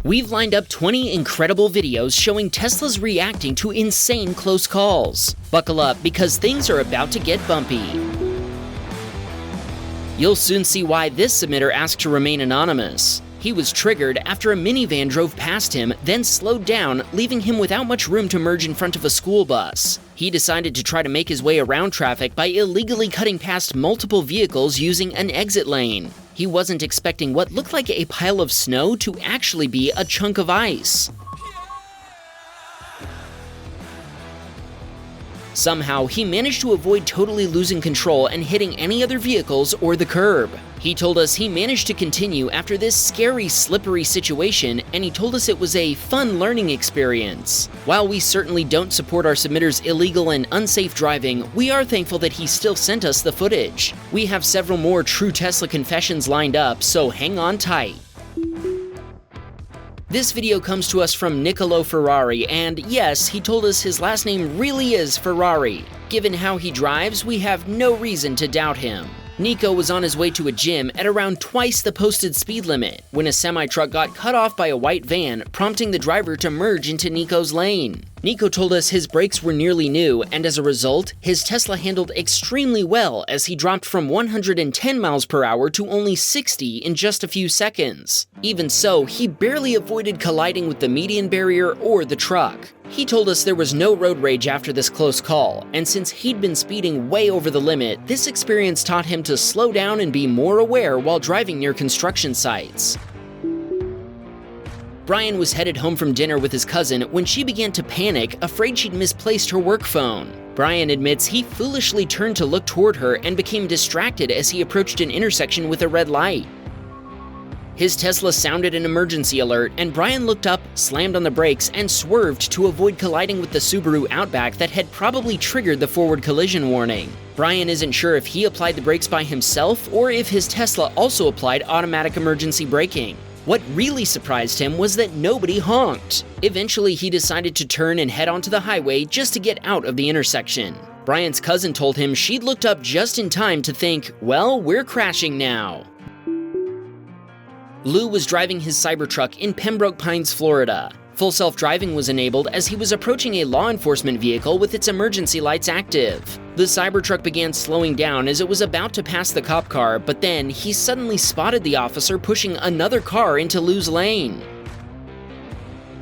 We've lined up 20 incredible videos showing Teslas reacting to insane close calls. Buckle up because things are about to get bumpy. You'll soon see why this submitter asked to remain anonymous. He was triggered after a minivan drove past him, then slowed down, leaving him without much room to merge in front of a school bus. He decided to try to make his way around traffic by illegally cutting past multiple vehicles using an exit lane. He wasn't expecting what looked like a pile of snow to actually be a chunk of ice. Somehow, he managed to avoid totally losing control and hitting any other vehicles or the curb. He told us he managed to continue after this scary, slippery situation, and he told us it was a fun learning experience. While we certainly don't support our submitter's illegal and unsafe driving, we are thankful that he still sent us the footage. We have several more true Tesla confessions lined up, so hang on tight. This video comes to us from Niccolo Ferrari, and yes, he told us his last name really is Ferrari. Given how he drives, we have no reason to doubt him. Nico was on his way to a gym at around twice the posted speed limit when a semi-truck got cut off by a white van, prompting the driver to merge into Nico's lane. Nico told us his brakes were nearly new, and as a result, his Tesla handled extremely well as he dropped from 110 miles per hour to only 60 in just a few seconds. Even so, he barely avoided colliding with the median barrier or the truck. He told us there was no road rage after this close call, and since he'd been speeding way over the limit, this experience taught him to slow down and be more aware while driving near construction sites. Brian was headed home from dinner with his cousin when she began to panic, afraid she'd misplaced her work phone. Brian admits he foolishly turned to look toward her and became distracted as he approached an intersection with a red light. His Tesla sounded an emergency alert, and Brian looked up, slammed on the brakes, and swerved to avoid colliding with the Subaru Outback that had probably triggered the forward collision warning. Brian isn't sure if he applied the brakes by himself or if his Tesla also applied automatic emergency braking. What really surprised him was that nobody honked. Eventually, he decided to turn and head onto the highway just to get out of the intersection. Brian's cousin told him she'd looked up just in time to think, well, we're crashing now. Lou was driving his Cybertruck in Pembroke Pines, Florida. Full self-driving was enabled as he was approaching a law enforcement vehicle with its emergency lights active. The Cybertruck began slowing down as it was about to pass the cop car, but then he suddenly spotted the officer pushing another car into Lou's lane.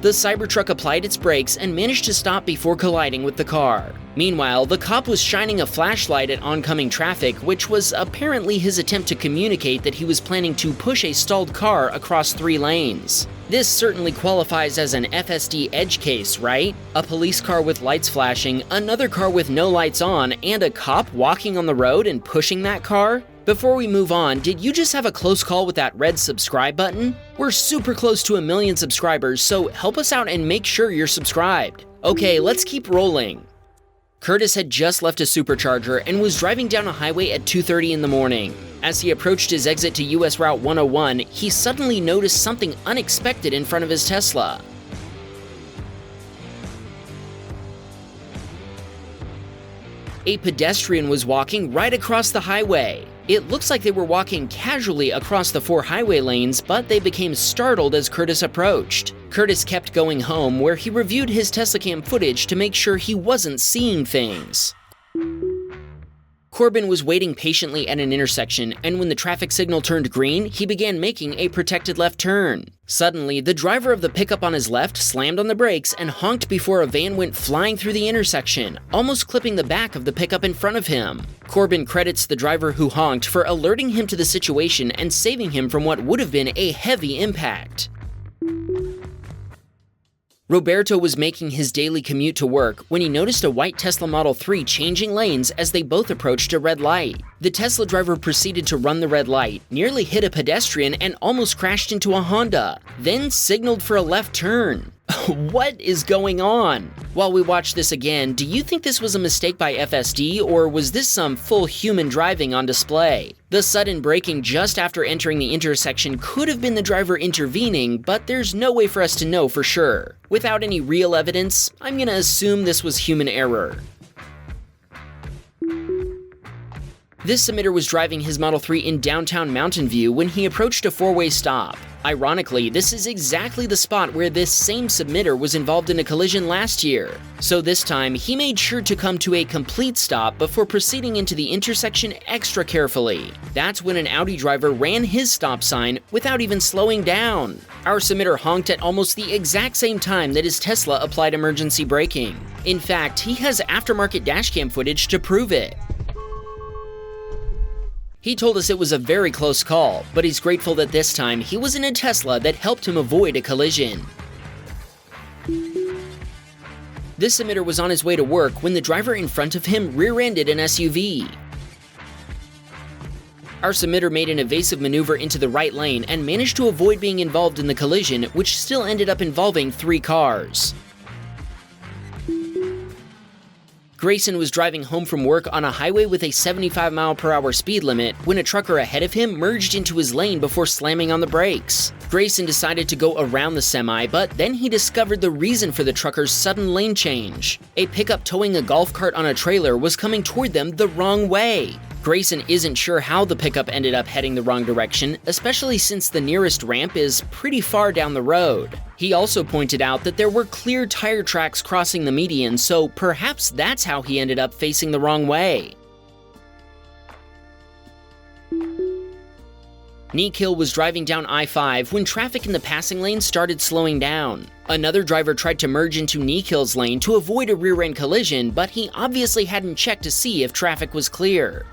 The Cybertruck applied its brakes and managed to stop before colliding with the car. Meanwhile, the cop was shining a flashlight at oncoming traffic, which was apparently his attempt to communicate that he was planning to push a stalled car across 3 lanes. This certainly qualifies as an FSD edge case, right? A police car with lights flashing, another car with no lights on, and a cop walking on the road and pushing that car? Before we move on, did you just have a close call with that red subscribe button? We're super close to 1 million subscribers, so help us out and make sure you're subscribed. Okay, let's keep rolling. Curtis had just left a supercharger and was driving down a highway at 2:30 in the morning. As he approached his exit to US Route 101, he suddenly noticed something unexpected in front of his Tesla. A pedestrian was walking right across the highway. It looks like they were walking casually across the 4 highway lanes, but they became startled as Curtis approached. Curtis kept going home, where he reviewed his Teslacam footage to make sure he wasn't seeing things. Corbin was waiting patiently at an intersection, and when the traffic signal turned green, he began making a protected left turn. Suddenly, the driver of the pickup on his left slammed on the brakes and honked before a van went flying through the intersection, almost clipping the back of the pickup in front of him. Corbin credits the driver who honked for alerting him to the situation and saving him from what would have been a heavy impact. Roberto was making his daily commute to work when he noticed a white Tesla Model 3 changing lanes as they both approached a red light. The Tesla driver proceeded to run the red light, nearly hit a pedestrian, and almost crashed into a Honda, then signaled for a left turn. What is going on? While we watch this again, do you think this was a mistake by FSD, or was this some full human driving on display? The sudden braking just after entering the intersection could have been the driver intervening, but there's no way for us to know for sure. Without any real evidence, I'm gonna assume this was human error. This submitter was driving his Model 3 in downtown Mountain View when he approached a four-way stop. Ironically, this is exactly the spot where this same submitter was involved in a collision last year. So this time, he made sure to come to a complete stop before proceeding into the intersection extra carefully. That's when an Audi driver ran his stop sign without even slowing down. Our submitter honked at almost the exact same time that his Tesla applied emergency braking. In fact, he has aftermarket dashcam footage to prove it. He told us it was a very close call, but he's grateful that this time he was in a Tesla that helped him avoid a collision. This submitter was on his way to work when the driver in front of him rear-ended an SUV. Our submitter made an evasive maneuver into the right lane and managed to avoid being involved in the collision, which still ended up involving 3 cars. Grayson was driving home from work on a highway with a 75-mile-per-hour speed limit when a trucker ahead of him merged into his lane before slamming on the brakes. Grayson decided to go around the semi, but then he discovered the reason for the trucker's sudden lane change. A pickup towing a golf cart on a trailer was coming toward them the wrong way. Grayson isn't sure how the pickup ended up heading the wrong direction, especially since the nearest ramp is pretty far down the road. He also pointed out that there were clear tire tracks crossing the median, so perhaps that's how he ended up facing the wrong way. Nikhil was driving down I-5 when traffic in the passing lane started slowing down. Another driver tried to merge into Nikhil's lane to avoid a rear-end collision, but he obviously hadn't checked to see if traffic was clear.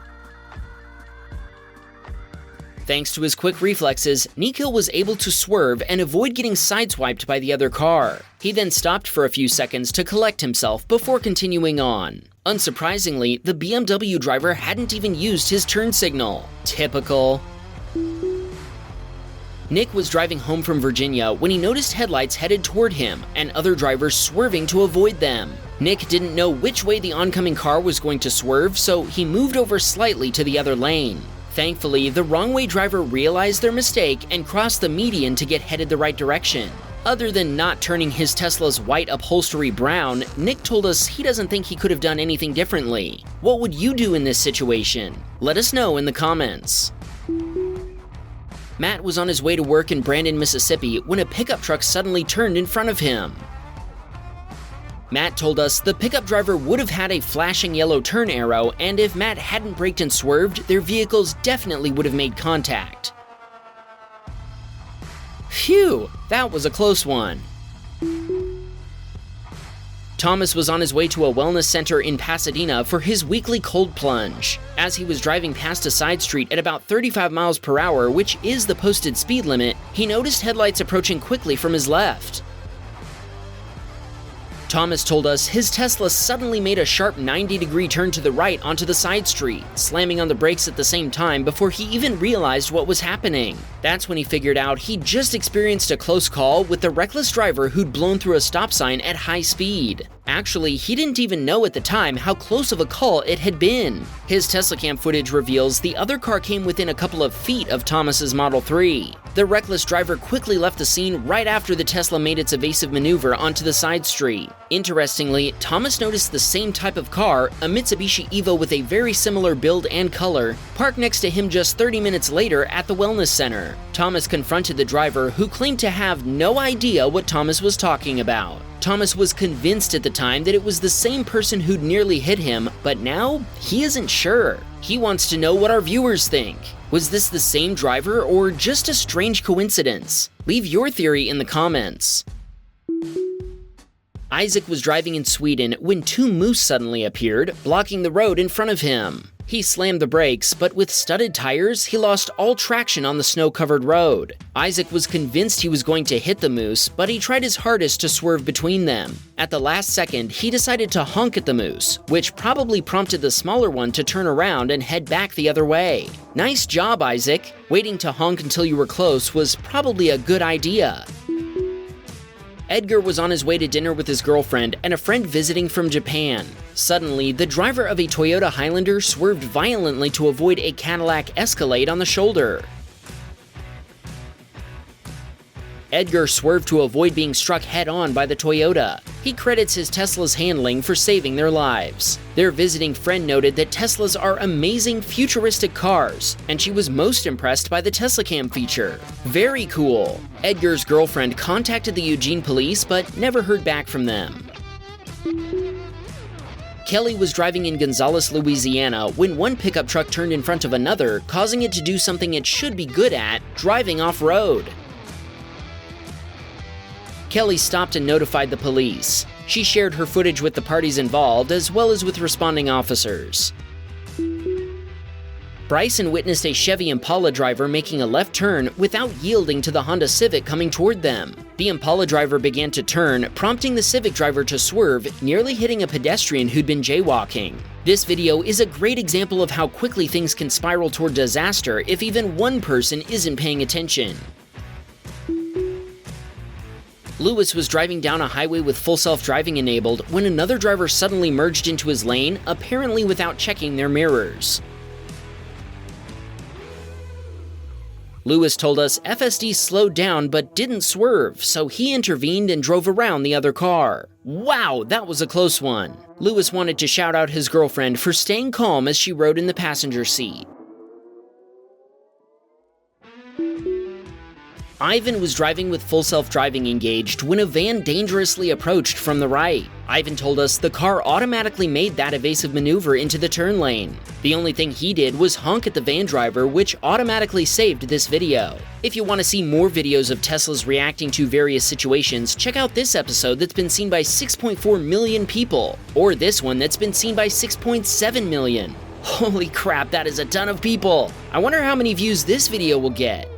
Thanks to his quick reflexes, Nikhil was able to swerve and avoid getting sideswiped by the other car. He then stopped for a few seconds to collect himself before continuing on. Unsurprisingly, the BMW driver hadn't even used his turn signal. Typical. Nick was driving home from Virginia when he noticed headlights headed toward him and other drivers swerving to avoid them. Nick didn't know which way the oncoming car was going to swerve, so he moved over slightly to the other lane. Thankfully, the wrong-way driver realized their mistake and crossed the median to get headed the right direction. Other than not turning his Tesla's white upholstery brown, Nick told us he doesn't think he could have done anything differently. What would you do in this situation? Let us know in the comments. Matt was on his way to work in Brandon, Mississippi when a pickup truck suddenly turned in front of him. Matt told us the pickup driver would have had a flashing yellow turn arrow, and if Matt hadn't braked and swerved, their vehicles definitely would have made contact. Phew, that was a close one. Thomas was on his way to a wellness center in Pasadena for his weekly cold plunge. As he was driving past a side street at about 35 miles per hour, which is the posted speed limit, he noticed headlights approaching quickly from his left. Thomas told us his Tesla suddenly made a sharp 90-degree turn to the right onto the side street, slamming on the brakes at the same time before he even realized what was happening. That's when he figured out he'd just experienced a close call with the reckless driver who'd blown through a stop sign at high speed. Actually, he didn't even know at the time how close of a call it had been. His Teslacam footage reveals the other car came within a couple of feet of Thomas's Model 3. The reckless driver quickly left the scene right after the Tesla made its evasive maneuver onto the side street. Interestingly, Thomas noticed the same type of car, a Mitsubishi Evo with a very similar build and color, parked next to him just 30 minutes later at the wellness center. Thomas confronted the driver, who claimed to have no idea what Thomas was talking about. Thomas was convinced at the time that it was the same person who'd nearly hit him, but now he isn't sure. He wants to know what our viewers think. Was this the same driver or just a strange coincidence? Leave your theory in the comments. Isaac was driving in Sweden when 2 moose suddenly appeared, blocking the road in front of him. He slammed the brakes, but with studded tires, he lost all traction on the snow-covered road. Isaac was convinced he was going to hit the moose, but he tried his hardest to swerve between them. At the last second, he decided to honk at the moose, which probably prompted the smaller one to turn around and head back the other way. Nice job, Isaac! Waiting to honk until you were close was probably a good idea. Edgar was on his way to dinner with his girlfriend and a friend visiting from Japan. Suddenly, the driver of a Toyota Highlander swerved violently to avoid a Cadillac Escalade on the shoulder. Edgar swerved to avoid being struck head-on by the Toyota. He credits his Tesla's handling for saving their lives. Their visiting friend noted that Teslas are amazing futuristic cars, and she was most impressed by the Teslacam feature. Very cool. Edgar's girlfriend contacted the Eugene police but never heard back from them. Kelly was driving in Gonzales, Louisiana when one pickup truck turned in front of another, causing it to do something it should be good at, driving off-road. Kelly stopped and notified the police. She shared her footage with the parties involved as well as with responding officers. Bryson witnessed a Chevy Impala driver making a left turn without yielding to the Honda Civic coming toward them. The Impala driver began to turn, prompting the Civic driver to swerve, nearly hitting a pedestrian who'd been jaywalking. This video is a great example of how quickly things can spiral toward disaster if even one person isn't paying attention. Lewis was driving down a highway with full self-driving enabled when another driver suddenly merged into his lane, apparently without checking their mirrors. Lewis told us FSD slowed down but didn't swerve, so he intervened and drove around the other car. Wow, that was a close one. Lewis wanted to shout out his girlfriend for staying calm as she rode in the passenger seat. Ivan was driving with full self-driving engaged when a van dangerously approached from the right. Ivan told us the car automatically made that evasive maneuver into the turn lane. The only thing he did was honk at the van driver, which automatically saved this video. If you want to see more videos of Teslas reacting to various situations, check out this episode that's been seen by 6.4 million people, or this one that's been seen by 6.7 million. Holy crap, that is a ton of people! I wonder how many views this video will get.